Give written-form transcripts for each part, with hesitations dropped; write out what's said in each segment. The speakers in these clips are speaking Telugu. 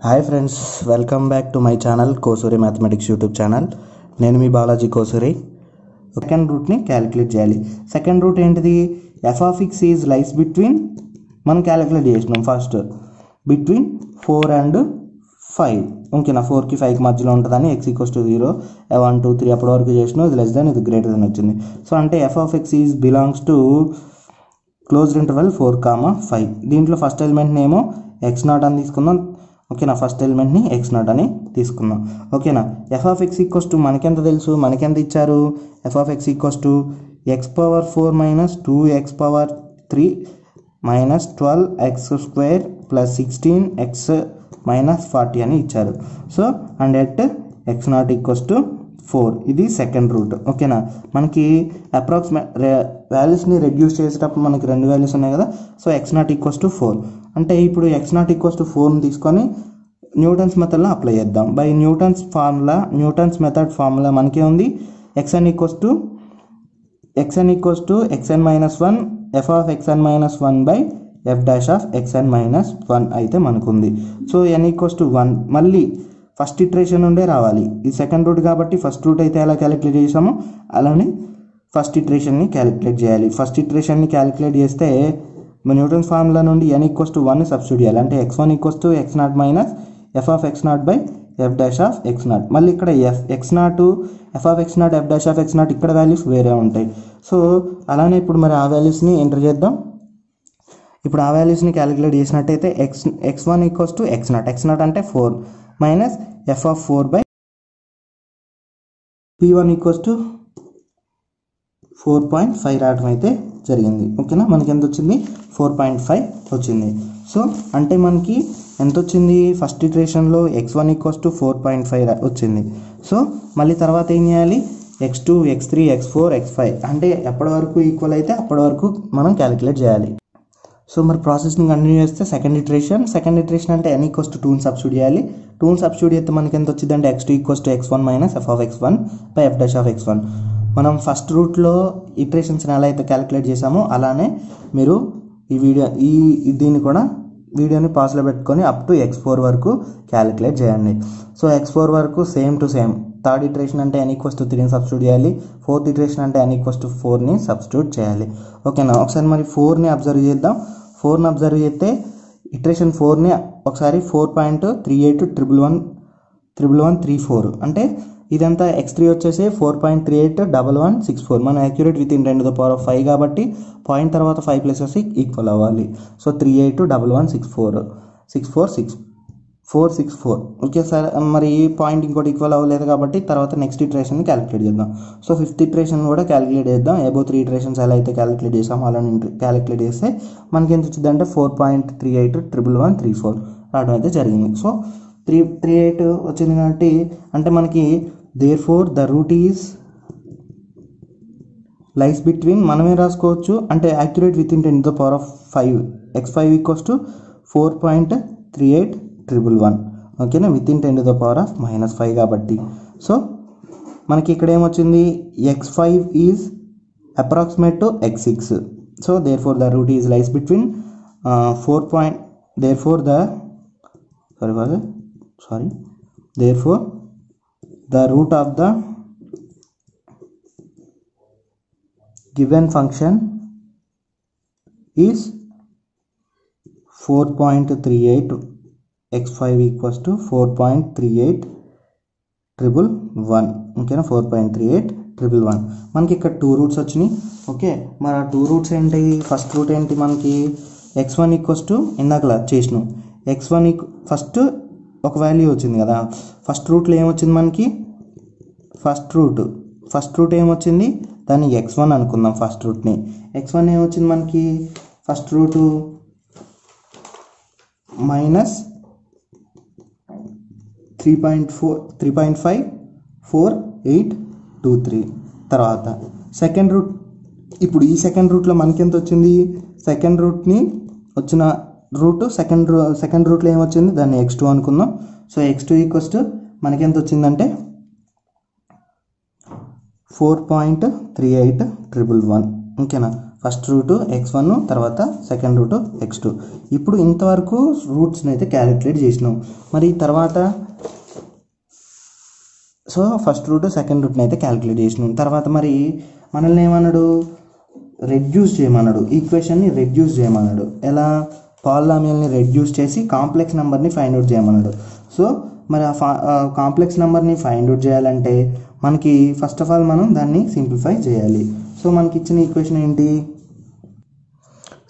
Hi friends, welcome back to my channel Kosuri mathematics YouTube channel. నేను మీ బాలాజీ కోసూరి. సెకండ్ రూట్ని క్యాలిక్యులేట్ చేయాలి. సెకండ్ రూట్ ఏంటిది? F of X is lies between, మనం క్యాలిక్యులేట్ చేసినాం ఫస్ట్ బిట్వీన్ 4 and 5. ఓకేనా, 4కి 5కి మధ్యలో ఉంటుందని ఎక్స్ ఈక్వల్స్ టు 0, 1 2 3 అప్పటి వరకు చేసినాం. ఇది లెస్ దాన్, ఇది గ్రేటర్ దాన్ వచ్చింది. సో అంటే F of X is belongs to closed interval 4, 5. దీంట్లో ఫస్ట్ ఎలిమెంట్ని ఏమో x0 అని తీసుకుందాం. ఓకేనా, ఫస్ట్ ఎలిమెంట్ని x0 అని తీసుకుందాం. ఓకేనా, F of X equals to మనకెంత తెలుసు, మనకెంత ఇచ్చారు? F of X equals to x⁴ minus 2x⁴ minus 12x² plus 16x minus 40 అని ఇచ్చారు. So and at x0 equals to 4. ఇది సెకండ్ రూట్. ఓకేనా, మనకి అప్రాక్సిమేట్ వాల్యూస్ని రెడ్యూస్ చేసేటప్పుడు మనకి 2 వాల్యూస్ ఉన్నాయి కదా. సో x0 ఈక్వల్స్ టు 4 అంటే ఇప్పుడు x0 ఈక్వల్స్ టు 4ని తీసుకొని న్యూటన్స్ మెథడ్లో అప్లై చేద్దాం. బై న్యూటన్స్ మెథడ్ ఫార్ములా మనకే ఉంది. xn equals to xn minus 1 F of xn minus 1 by F dash of xn minus 1 అయితే మనకుంది. సో n ఈక్వల్స్ టు 1 మళ్ళీ ఫస్ట్ ఇటరేషన్ నుండే రావాలి. ఇది సెకండ్ రూట్ కాబట్టి ఫస్ట్ రూట్ అయితే ఎలా క్యాలిక్యులేట్ చేసామో అలానే ఫస్ట్ ఇటరేషన్ని క్యాలిక్యులేట్ చేయాలి. ఫస్ట్ ఇటరేషన్ని క్యాలిక్యులేట్ చేస్తే న్యూటన్స్ ఫార్ములా నుండి n ఈక్వల్స్ టు 1 సబ్స్టిట్యూట్ చేయాలి. అంటే x1 equals to x0 minus F of x0 by F dash of x0. మళ్ళీ ఇక్కడ F of x0 F dash of x0 ఇక్కడ వాల్యూస్ వేరే ఉంటాయి. సో అలానే ఇప్పుడు మరి ఆ వాల్యూస్ని ఎంటర్ చేద్దాం. ఇప్పుడు ఆ వాల్యూస్ని క్యాలిక్యులేట్ చేసినట్టయితే x1 ఈక్వల్స్ టు x0 అంటే 4 minus F of 4 by p1 equals to 4.5 రావడం అయితే జరిగింది. ఓకేనా, మనకి ఎంత వచ్చింది? 4.5 వచ్చింది. సో అంటే మనకి ఎంత వచ్చింది? ఫస్ట్ ఇటరేషన్లో x1 ఈక్వల్స్ టు 4.5 వచ్చింది. సో మళ్ళీ తర్వాత ఏం చేయాలి? x2 x3 x4 x5 అంటే ఎప్పటి వరకు ఈక్వల్ అయితే అప్పటి వరకు మనం క్యాలిక్యులేట్ చేయాలి. సో మరి ప్రాసెస్ని కంటిన్యూ చేస్తే సెకండ్ ఇటరేషన్ అంటే n ఈక్వల్స్ టు 2ని సబ్స్టిట్యూట్ చేయాలి. 2ని సబ్స్టిట్యూట్ చేస్తే మనకి ఎంత వచ్చింది అంటే x2 equals to x1 minus F of x1 by F dash of x1. మనం ఫస్ట్ రూట్లో ఇటరేషన్స్ని ఎలా అయితే క్యాలిక్యులేట్ చేసామో అలానే మీరు దీన్ని కూడా వీడియోని పాస్లో పెట్టుకొని అప్ టు x4 వరకు క్యాలిక్యులేట్ చేయండి. సో x4 వరకు same to same. Third iteration అంటే n ఈక్వల్స్ టు 3ని సబ్స్టిట్యూట్ చేయాలి. ఫోర్త్ ఇటరేషన్ అంటే n ఈక్వల్స్ టు 4ని సబ్స్టిట్యూట్ చేయాలి. ఓకేనా, ఒకసారి మరి 4ని అబ్జర్వ్ చేద్దాం. 4ని అబ్జర్వ్ చేస్తే ఇటరేషన్ 4ని ఒకసారి 4.381134 అంటే ఇదంతా x3 వచ్చేసి 4.381164. మనం యాక్యురేట్ విత్ ఇన్ 10⁵ కాబట్టి పాయింట్ తర్వాత 5 ప్లేసెస్ ఈక్వల్ అవ్వాలి. So 381164 okay sir. మరి పాయింట్ ఇంకోటి ఈక్వల్ అవ్వలేదు కాబట్టి తర్వాత నెక్స్ట్ ఇటరేషన్ క్యాలిక్యులేట్ చేద్దాం. సో ఫిఫ్త్ ఇటరేషన్ కూడా క్యాలిక్యులేట్ చేద్దాం. అబౌవ్ 3 ఇటరేషన్స్ ఎలా అయితే క్యాలిక్యులేట్ చేసామో అలా క్యాలిక్యులేట్ చేస్తే మనకి ఎంత వచ్చింది అంటే 4.381134 రావడం అయితే జరిగింది. సో 38 వచ్చింది కాబట్టి అంటే మనకి therefore the root is lies between, మనమే రాసుకోవచ్చు అంటే accurate within 10⁵. x5 equals to 4.3811 ఓకేనా, విత్ ఇన్ 10⁻⁻5 కాబట్టి. సో మనకి ఇక్కడ ఏమొచ్చింది? x5 is approximate to x6. So therefore the root is lies between therefore the root of the given function is 4.38. x5 equals to 4.3811 ఓకేనా, 4.3811. మనకి ఇక్కడ 2 రూట్స్ వచ్చినాయి. ఓకే, మరి ఆ 2 రూట్స్ ఏంటి? ఫస్ట్ రూట్ ఏంటి మనకి? x1 ఈక్వల్స్ టు ఇందాకలా చేసినాం. x1 ఫస్ట్ ఒక వాల్యూ వచ్చింది కదా. ఫస్ట్ రూట్లో ఏమొచ్చింది మనకి? ఫస్ట్ రూట్ ఏమొచ్చింది? దాన్ని x1 అనుకుందాం. ఫస్ట్ రూట్ని x1 ఏమొచ్చింది మనకి? First root minus 3.54823. తర్వాత సెకండ్ రూట్. ఇప్పుడు ఈ సెకండ్ రూట్లో మనకి ఎంత వచ్చింది? సెకండ్ రూట్ని వచ్చిన రూట్ సెకండ్ రూట్లో ఏమొచ్చింది? దాన్ని x2 అనుకుందాం. సో x2 ఈక్వల్స్ టు మనకి ఎంత వచ్చిందంటే 4.3811 ఓకేనా. ఫస్ట్ రూట్ x1 తర్వాత సెకండ్ రూట్ x2. ఇప్పుడు ఇంతవరకు రూట్స్ని అయితే క్యాలిక్యులేట్ చేసినాం. మరి తర్వాత సో ఫస్ట్ రూట్ సెకండ్ రూట్ని అయితే క్యాలిక్యులేట్ చేసినాం. తర్వాత మరి మనల్ని ఏమన్నాడు, రెడ్యూస్ చేయమన్నాడు, ఈక్వేషన్ని రెడ్యూస్ చేయమన్నాడు. ఎలా, పాలినామియల్ని రెడ్యూస్ చేసి కాంప్లెక్స్ నెంబర్ని ఫైండ్ అవుట్ చేయమన్నాడు. సో మరి ఆ కాంప్లెక్స్ నెంబర్ని ఫైండ్ అవుట్ చేయాలంటే మనకి ఫస్ట్ ఆఫ్ ఆల్ మనం దాన్ని సింప్లిఫై చేయాలి. సో మనకి ఇచ్చిన ఈక్వేషన్ ఏంటి,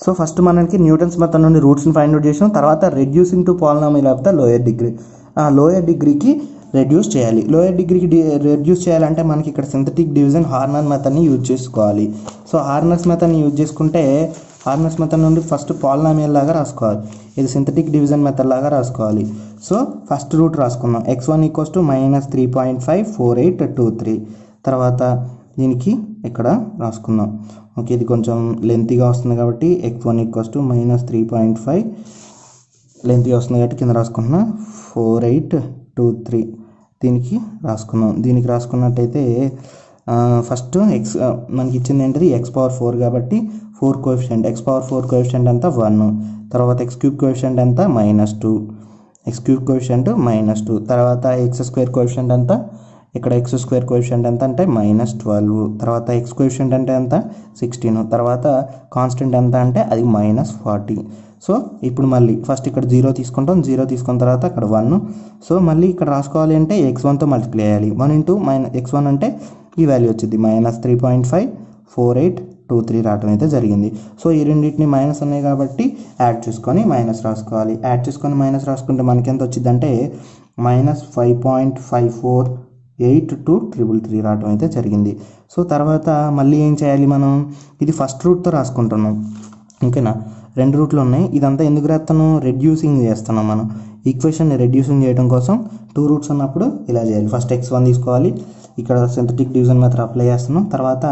సో ఫస్ట్ మనకి న్యూటన్స్ మెథడ్ నుండి రూట్స్ని ఫైండ్ అవుట్ చేసాం. తర్వాత reducing to polynomial of the lower degree, lower డిగ్రీకి రెడ్యూస్ చేయాలి. లోయర్ డిగ్రీకి రెడ్యూస్ చేయాలంటే మనకి ఇక్కడ సింథటిక్ డివిజన్ హార్నర్ మెథడ్ని యూజ్ చేసుకోవాలి. సో హార్నర్స్ మెథడ్ని యూజ్ చేసుకుంటే హార్నర్స్ మెథడ్ నుండి ఫస్ట్ పాలినామియల్ లాగా రాసుకోవాలి, ఇది సింథటిక్ డివిజన్ మెథడ్ లాగా రాసుకోవాలి. సో ఫస్ట్ రూట్ రాసుకుందాం, x1 = -3.54823. తర్వాత దీనికి ఇక్కడ రాసుకుందాం. ఓకే, ఇది కొంచెం లెంతీగా వస్తుంది కాబట్టి x1 -3.5 లెంతీగా వస్తుంది కాబట్టి కింద రాసుకుంటున్నా 4823 దీనికి రాసుకుందాం. దీనికి రాసుకున్నట్టయితే ఫస్ట్ మనకి ఇచ్చింది ఏంటిది x⁴ కాబట్టి 4 కోఎఫిషియంట్, x⁴ కోఎఫిషియంట్ అంతా 1, తర్వాత x³ కోఎఫిషియంట్ అంతా -2, x³ కోఎఫిషియంట్ -2, తర్వాత x² కోఎఫిషియంట్ అంతా, ఇక్కడ x² కోఎఫిషియంట్ ఎంత అంటే -12, తర్వాత x కోఎఫిషియంట్ అంటే ఎంత 16, తర్వాత కాన్స్టెంట్ ఎంత అంటే అది -40. సో ఇప్పుడు మళ్ళీ ఫస్ట్ ఇక్కడ 0 తీసుకుంటాం, 0 తీసుకున్న తర్వాత అక్కడ 1. సో మళ్ళీ ఇక్కడ రాసుకోవాలి అంటే x1తో మల్టిప్లై చేయాలి. 1 × x1 అంటే ఈ వాల్యూ వచ్చింది -3.54823 రావడం అయితే జరిగింది. సో ఈ రెండింటిని మైనస్ ఉన్నాయి కాబట్టి యాడ్ చేసుకొని మైనస్ రాసుకోవాలి. యాడ్ చేసుకొని మైనస్ రాసుకుంటే మనకి ఎంత వచ్చింది అంటే -5.5482333 రావడం అయితే జరిగింది. సో తర్వాత మళ్ళీ ఏం చేయాలి, మనం ఇది ఫస్ట్ రూట్తో రాసుకుంటున్నాం. ఓకేనా, 2 రూట్లు ఉన్నాయి. ఇదంతా ఎందుకు రాస్తాను, రెడ్యూసింగ్ చేస్తున్నాం. మనం ఈక్వేషన్ని రెడ్యూసింగ్ చేయడం కోసం 2 రూట్స్ ఉన్నప్పుడు ఇలా చేయాలి. ఫస్ట్ x1 తీసుకోవాలి, ఇక్కడ సింథటిక్ డివిజన్ మెథడ్ అప్లై చేస్తున్నాం. తర్వాత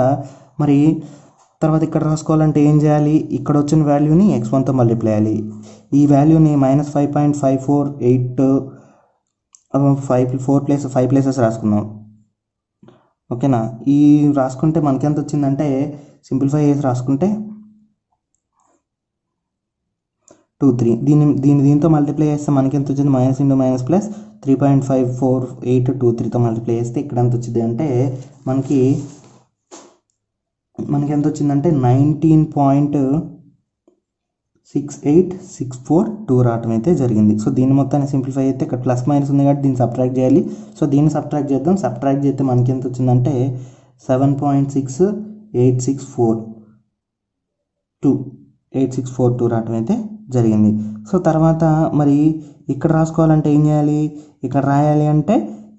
ఇక్కడ రాసుకోవాలంటే ఏం చేయాలి, ఇక్కడ వచ్చిన వాల్యూని x1తో మల్టిప్లై చేయాలి. ఈ వాల్యూని -5.548 5 ప్లేసెస్ రాసుకుందాం. ఓకేనా, ఈ రాసుకుంటే మనకి ఎంత వచ్చిందంటే సింప్లిఫై చేసి రాసుకుంటే 23. దీంతో మల్టిప్లై చేస్తే మనకి ఎంత వచ్చింది, -3.54823తో మల్టిప్లై చేస్తే ఇక్కడ ఎంత వచ్చింది అంటే మనకి ఎంత వచ్చిందంటే 19.68642 రావటం అయితే జరిగింది. సో దీన్ని మొత్తాన్ని సింప్లిఫై అయితే ఇక్కడ ప్లస్ మైనస్ ఉంది కాబట్టి దీన్ని సబ్ట్రాక్ట్ చేయాలి. సో దీన్ని సబ్ట్రాక్ట్ చేద్దాం. సబ్ట్రాక్ట్ చేస్తే మనకి ఎంత వచ్చిందంటే 7.68642 రావటం అయితే జరిగింది. సో తర్వాత మరి ఇక్కడ రాసుకోవాలంటే ఏం చేయాలి, ఇక్కడ రాయాలి అంటే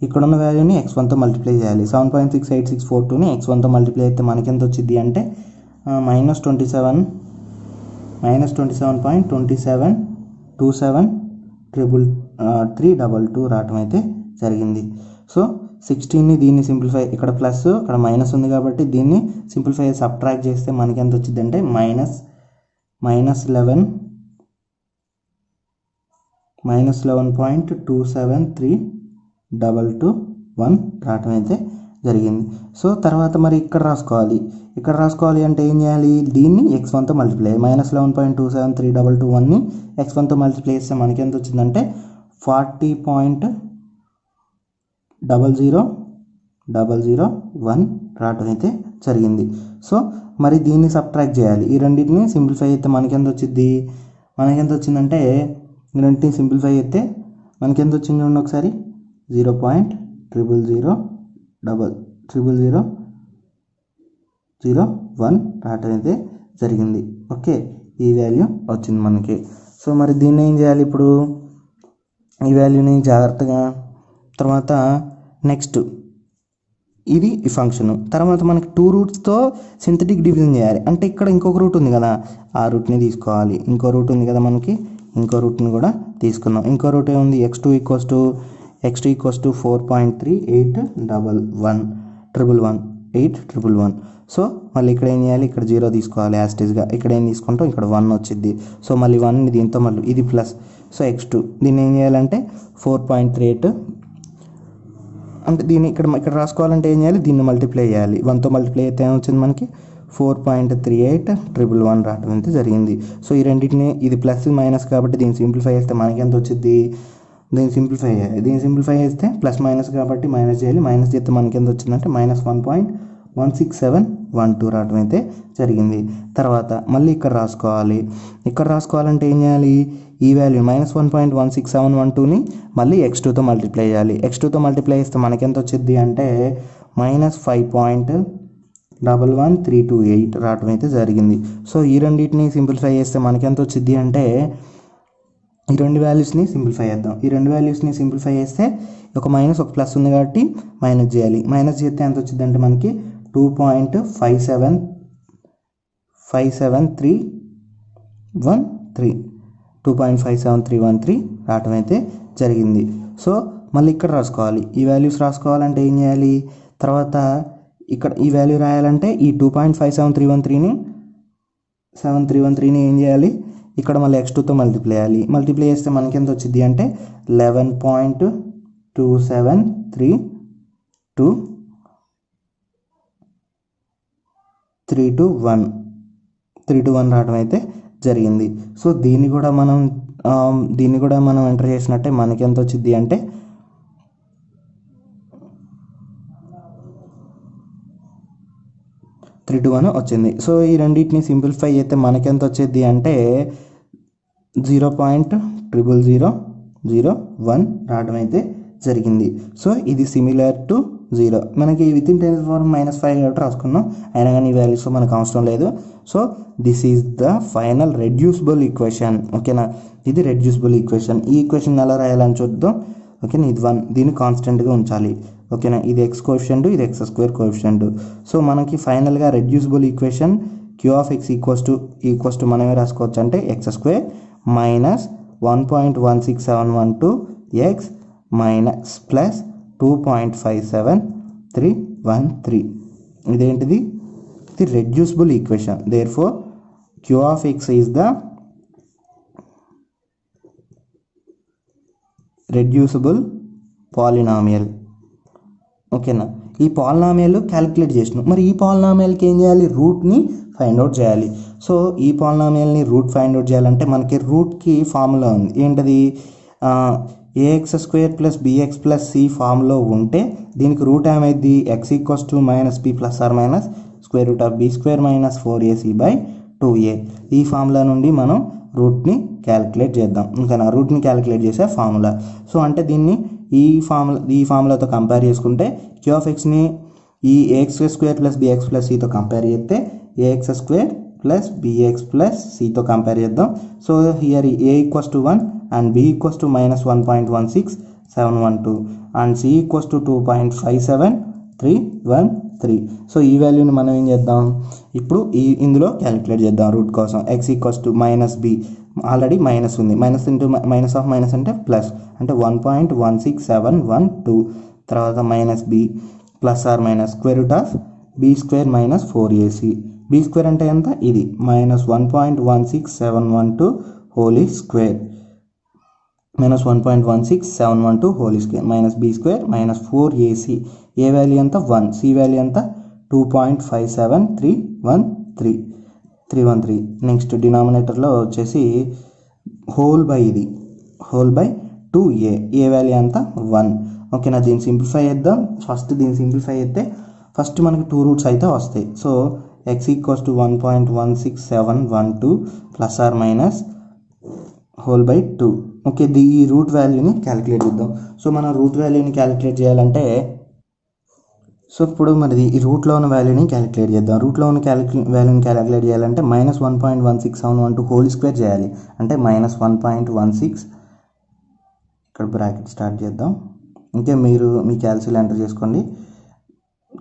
ఇక్కడ ఉన్న వాల్యూని x1తో మల్టిప్లై చేయాలి. 7.68642ని x1తో మల్టిప్లై అయితే మనకి ఎంత వచ్చింది అంటే -27.27273322 రావటం అయితే జరిగింది. సో 16ని దీన్ని సింప్లిఫై, ఇక్కడ ప్లస్ ఇక్కడ మైనస్ ఉంది కాబట్టి దీన్ని సింప్లిఫై సబ్ట్రాక్ట్ చేస్తే మనకి ఎంత వచ్చింది అంటే -11.273221 రావటం అయితే జరిగింది. సో తర్వాత మరి ఇక్కడ రాసుకోవాలి అంటే ఏం చేయాలి, దీన్ని x1తో మల్టిప్లై, -11.273221ని x1తో మల్టిప్లై చేస్తే మనకి ఎంత వచ్చిందంటే 40.00001 రావటం అయితే జరిగింది. సో మరి దీన్ని సబ్ట్రాక్ట్ చేయాలి, ఈ రెండింటిని సింప్లిఫై అయితే మనకి ఎంత వచ్చిందంటే ఈ రెండింటిని సింప్లిఫై అయితే మనకి ఎంత వచ్చింది చూడండి ఒకసారి, 0.0000001 రావటం అయితే జరిగింది. ఓకే, ఈ వాల్యూ వచ్చింది మనకి. సో మరి దీన్ని ఏం చేయాలి, ఇప్పుడు ఈ వాల్యూని జాగ్రత్తగా, తర్వాత నెక్స్ట్ ఇది ఈ ఫంక్షన్. తర్వాత మనకి 2 రూట్స్తో సింథటిక్ డివిజన్ చేయాలి అంటే ఇక్కడ ఇంకొక రూట్ ఉంది కదా, ఆ రూట్ని తీసుకోవాలి. ఇంకో రూట్ ఉంది కదా మనకి, ఇంకో రూట్ని కూడా తీసుకుందాం. ఇంకో రూట్ ఏముంది, x2 = 4.3811. సో మళ్ళీ ఇక్కడ ఏం చేయాలి, ఇక్కడ 0 తీసుకోవాలి యాస్టీస్గా, ఇక్కడ ఏం తీసుకుంటాం, ఇక్కడ 1 వచ్చింది. సో మళ్ళీ 1ని దీంతో మళ్ళీ ఇది ప్లస్, సో x2 దీన్ని ఏం చేయాలంటే 4.38 అంటే దీన్ని ఇక్కడ రాసుకోవాలంటే ఏం చేయాలి, దీన్ని మల్టిప్లై చేయాలి. 1తో మల్టిప్లై అయితే ఏమొచ్చింది మనకి 4.3811 రావడం అయితే జరిగింది. సో ఈ రెండింటిని ఇది ప్లస్ మైనస్ కాబట్టి దీన్ని సింప్లిఫై చేస్తే మనకి ఎంత వచ్చింది, దీన్ని సింప్లిఫై చేస్తే ప్లస్ మైనస్ కాబట్టి మైనస్ చేయాలి, మైనస్ చేస్తే మనకి ఎంత వచ్చిందంటే -1.16712 రావడం అయితే జరిగింది. తర్వాత మళ్ళీ ఇక్కడ రాసుకోవాలంటే ఏం చేయాలి, ఈ వాల్యూ -1.16712ని మళ్ళీ x2తో మల్టిప్లై చేయాలి. x2తో మల్టిప్లై చేస్తే మనకి ఎంత వచ్చింది అంటే -5.11328 రావడం అయితే జరిగింది. సో ఈ రెండింటిని సింప్లిఫై చేస్తే మనకి ఎంత వచ్చింది అంటే, ఈ రెండు వాల్యూస్ని సింప్లిఫై చేద్దాం. ఈ రెండు వాల్యూస్ని సింప్లిఫై చేస్తే ఒక మైనస్ ఒక ప్లస్ ఉంది కాబట్టి మైనస్ చేయాలి. మైనస్ చేస్తే ఎంత వచ్చింది అంటే మనకి 2.57313 రావటం అయితే జరిగింది. సో మళ్ళీ ఇక్కడ రాసుకోవాలి. ఈ వాల్యూస్ రాసుకోవాలంటే ఏం చేయాలి, తర్వాత ఇక్కడ ఈ వాల్యూ రాయాలంటే ఈ 2.57313ని ఏం చేయాలి, ఇక్కడ మళ్ళీ x2తో మల్టిప్లై చేయాలి. మల్టిప్లై చేస్తే మనకి ఎంత వచ్చింది అంటే 11.27321 రావడం అయితే జరిగింది. సో దీన్ని కూడా మనం ఎంటర్ చేసినట్టే మనకి ఎంత వచ్చింది అంటే 321 వచ్చింది. సో ఈ రెండింటిని సింప్లిఫై చేస్తే మనకి ఎంత వచ్చేది అంటే 0.00001 రావడం అయితే జరిగింది. సో ఇది సిమిలర్ టు 0. మనకి విత్ ఇన్ 10⁻⁻5 కాబట్టి రాసుకున్నాం, అయినా కానీ ఈ వాల్యూస్ మనకు అవసరం లేదు. So this is the final reducible equation. ఓకేనా, ఇది రెడ్యూసిబుల్ ఈక్వేషన్. ఈ ఈక్వేషన్ ఎలా రాయాలని చూద్దాం. ఓకేనా, ఇది 1, దీన్ని కాన్స్టెంట్గా ఉంచాలి. ఓకేనా, ఇది x కోఎఫిషియంట్, ఇది x² కోఎఫిషియంట్. సో మనకి ఫైనల్గా reducible equation q(x) equals to మనమే రాసుకోవచ్చు అంటే x² minus 1.16712x minus plus 2.57313. ఇదేంటిది, ఇది reducible equation. Therefore q(x) is the reducible polynomial. ఓకేనా, ఈ పాలినామియల్ క్యాలిక్యులేట్ చేసినాం. మరి ఈ పాలినామియల్కి ఏం చేయాలి, రూట్ని ఫైండ్ అవుట్ చేయాలి. సో ఈ పాలినామియల్ని రూట్ ఫైండ్ అవుట్ చేయాలంటే మనకి రూట్కి ఫార్ములా ఉంది. ఏంటది, ax² + bx + c ఫామ్లో ఉంటే దీనికి రూట్ ఏమైంది, x = -b ± (b² - 4ac/2a). ఈ ఫార్ములా నుండి మనం రూట్ని క్యాలిక్యులేట్ చేద్దాం. ఇంకా రూట్ని క్యాలిక్యులేట్ చేసే ఫార్ములా. సో అంటే దీన్ని ఈ ఫార్ములాతో కంపేర్ చేసుకుంటే q(x)ని ఈ ax² + bx + cతో కంపేర్ చేస్తే ax² + bx + cతో కంపేర్ చేద్దాం. So here a = 1 and b = -1.16712 and c = 2.57313. So ఈ వాల్యూని మనం ఏం చేద్దాం, ఇప్పుడు ఇందులో క్యాలిక్యులేట్ చేద్దాం రూట్ కోసం. x = -b, ఆల్రెడీ మైనస్ ఉంది, minus into minus of minus అంటే ప్లస్, అంటే 1.16712. తర్వాత -b ± (b² - 4ac). b² అంటే ఎంత, ఇది -1.16712 whole square, -1.16712 whole square -b² - 4ac. ఏ వాల్యూ ఎంత, 1. సి వాల్యూ ఎంత, 2.57313. నెక్స్ట్ డినామినేటర్లో వచ్చేసి whole by 2a. A value ఎంత, 1. ఓకేనా, దీన్ని సింప్లిఫై చేద్దాం. దీన్ని సింప్లిఫై చేస్తే ఫస్ట్ మనకి 2 రూట్స్ అయితే వస్తాయి. So x = 1.16712 ± whole by 2. Okay, ఈ రూట్ వాల్యూని క్యాలిక్యులేట్ చేద్దాం. సో మనం రూట్ వాల్యూని క్యాలిక్యులేట్ చేయాలంటే, సో ఇప్పుడు మరి ఈ రూట్లో ఉన్న వాల్యూని క్యాలిక్యులేట్ చేద్దాం. రూట్లో ఉన్న వాల్యూని క్యాలిక్యులేట్ చేయాలంటే -1.16712 హోల్ స్క్వేర్ చేయాలి. అంటే -1.16, ఇక్కడ బ్రాకెట్ స్టార్ట్ చేద్దాం. ఇంకా మీరు మీ క్యాల్సిల్ ఎంటర్ చేసుకోండి.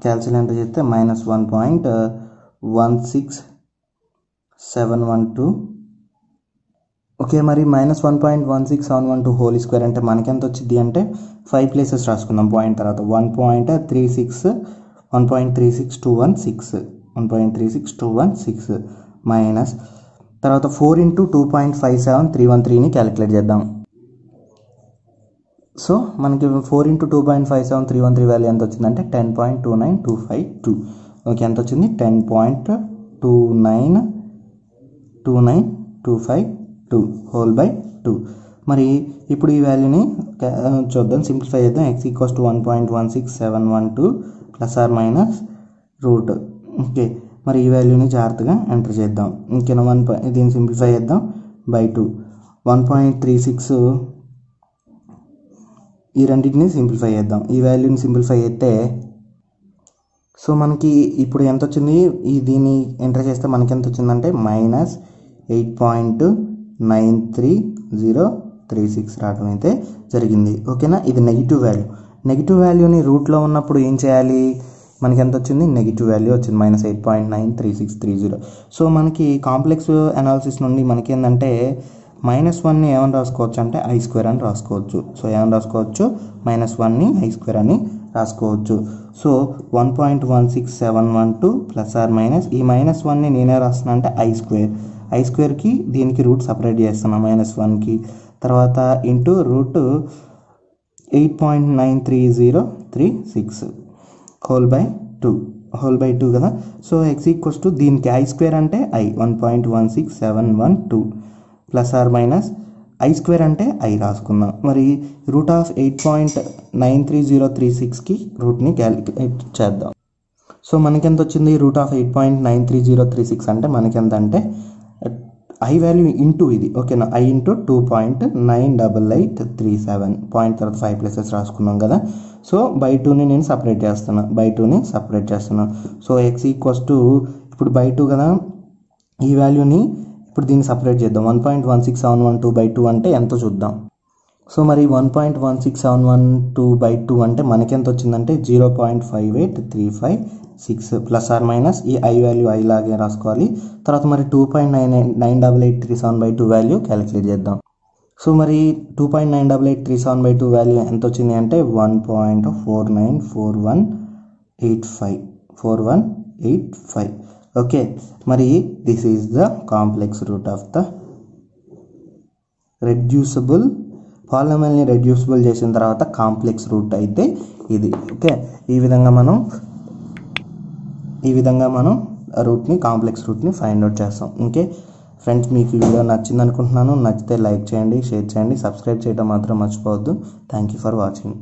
క్యాల్సిల్ ఎంటర్ చేస్తే -1.16712. ఓకే, మరి -1.16712 హోల్ స్క్వేర్ అంటే మనకి ఎంత వచ్చింది అంటే 5 ప్లేసెస్ రాసుకుందాం పాయింట్ తర్వాత. 1.36216 మైనస్ తర్వాత 4 × 2.57313ని క్యాలిక్యులేట్ చేద్దాం. సో మనకి 4 × 2.57313 వాల్యూ ఎంత వచ్చిందంటే 10.29252. ఓకే, ఎంత వచ్చింది, 10.29292. 2925 హోల్ బై 2. మరి ఇప్పుడు ఈ వాల్యూని చూద్దాం, సింప్లిఫై చేద్దాం. x equals to 1.16712 plus or minus root. Okay, మరి ఈ వాల్యూని జాగ్రత్తగా ఎంటర్ చేద్దాం. ఇంకేనా దీన్ని సింప్లిఫై చేద్దాం బై 2. 1.36 ఈ రెండింటిని సింప్లిఫై చేద్దాం. ఈ వాల్యూని సింప్లిఫై చేస్తే సో మనకి ఇప్పుడు ఎంత వచ్చింది, దీన్ని ఎంటర్ చేస్తే మనకి ఎంత వచ్చిందంటే -8.93036 రావడం అయితే జరిగింది. ఓకేనా, ఇది నెగిటివ్ వాల్యూ. నెగిటివ్ వాల్యూని రూట్లో ఉన్నప్పుడు ఏం చేయాలి, మనకి ఎంత వచ్చింది, నెగిటివ్ వాల్యూ వచ్చింది -8.93630. సో మనకి కాంప్లెక్స్ అనాలిసిస్ నుండి మనకి ఏంటంటే -1ని ఏమని రాసుకోవచ్చు అంటే I² అని రాసుకోవచ్చు. సో ఏమని రాసుకోవచ్చు, -1ని I² అని రాసుకోవచ్చు. సో 1.16712 ప్లస్ ఆర్ మైనస్ ఈ -1ని నేనే రాస్తున్నా అంటే I²కి దీనికి రూట్ సపరేట్ చేస్తున్నా -1కి, తర్వాత ఇంటూ రూట్ 8.93036 హోల్ బై 2 కదా. సో x ఈక్వల్స్ టు దీనికి I² అంటే 1.16712 ప్లస్ ఆర్ మైనస్ I² అంటే రాసుకుందాం. మరి రూట్ ఆఫ్ 8.93036కి రూట్ని క్యాలిక్యులేట్ చేద్దాం. సో మనకెంత వచ్చింది, రూట్ ఆఫ్ 8.93036 అంటే మనకెంత అంటే I వాల్యూ ఇంటూ ఇది. ఓకేనా, I ఇంటూ 2.98837 పాయింట్ తర్వాత 5 ప్లేసెస్ రాసుకున్నాం కదా. సో బై 2ని నేను సపరేట్ చేస్తున్నాను. సో x ఈక్వల్స్ టు ఇప్పుడు బై 2 కదా, ఈ వాల్యూని ఇప్పుడు దీన్ని సపరేట్ చేద్దాం. 1.16712 బై 2 అంటే ఎంతో చూద్దాం. సో మరి 1.16712 బై 2 అంటే మనకెంత వచ్చిందంటే 0.58356 ప్లస్ ఆర్ మైనస్ ఈ I వాల్యూ I లాగే రాసుకోవాలి. తర్వాత మరి 2.98837 బై 2 వాల్యూ క్యాలిక్యులేట్ చేద్దాం. సో మరి 2.98837 బై 2 వాల్యూ ఎంత వచ్చింది అంటే 1.494185. ఓకే, మరి this is the complex root of the reducible పాలినామియల్ని రెడ్యూసిబుల్ చేసిన తర్వాత కాంప్లెక్స్ రూట్ అయితే ఇది. ఓకే, ఈ విధంగా మనం కాంప్లెక్స్ రూట్ని ఫైండ్ అవుట్ చేస్తాం. ఓకే ఫ్రెండ్స్, మీకు ఈ వీడియో నచ్చింది అనుకుంటున్నాను. నచ్చితే లైక్ చేయండి, షేర్ చేయండి, సబ్స్క్రైబ్ చేయడం మాత్రం మర్చిపోవద్దు. Thank you for watching.